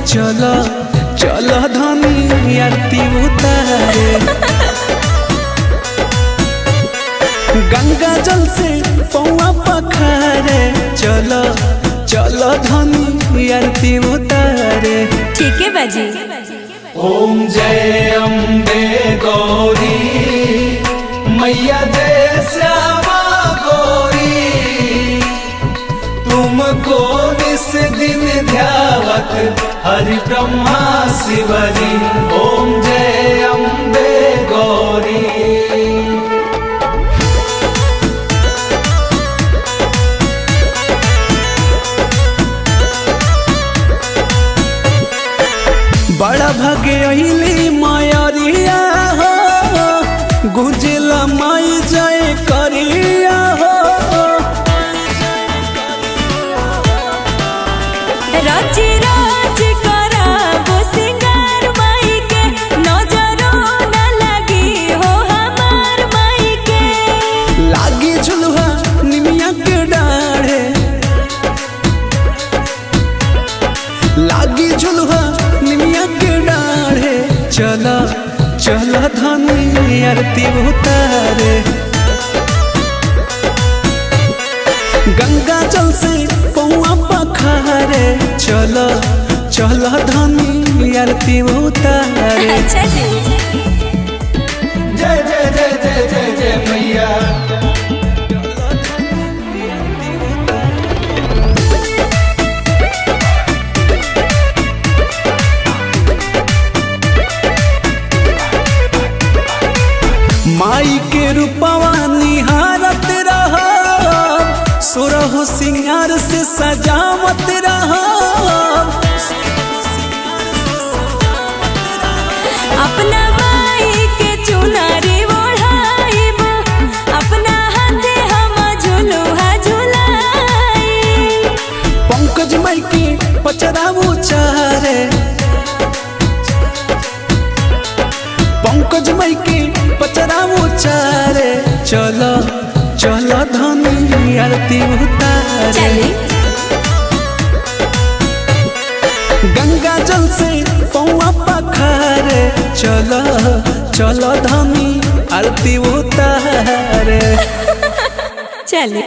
चलो चलो धनी आरती उतारे। गंगा जल से पौआ पखारे, चलो चलो धनी आरती उतारे। ठीक है बाजी। ओम जय अम्बे गौरी मैया जय श्यामा गौरी, तुमको निस दिन ध्यावत हरि ब्रह्मा शिवरी। ओम जय अम्बे गौरी। बड़ा भागे अइली मायरिया हो, गुंजला माई जय करिया हो। राजी राज कराबो सिंगार माई के, नजरो न लगी हो हमार माई के। लागी झुलुहा निमिया के डाढ़े, लागी झुलुहा निमिया के डाढ़े। चला चला धनी आरती उतारे। गंगा जल से पौआ पखारे, चलो चलो धनी आरती उतारे। अच्छा जी। जय जय जय जय जय जय मैया। माई के रूपवा निहारत रहो, सुरहु सिंगार से सजावत रहो। अपना माई के चुनारी ओढ़ाइबो, अपना हाथे हम झुलुहा झुलाई। पंकज माई के पचरा उचारे, पंकज माई के पचरा उचारे। चलो चलो धनी आरती उतारे। गंगा जल से पौआ पखारे, चलो चलो धनी आरती उतारे। चले।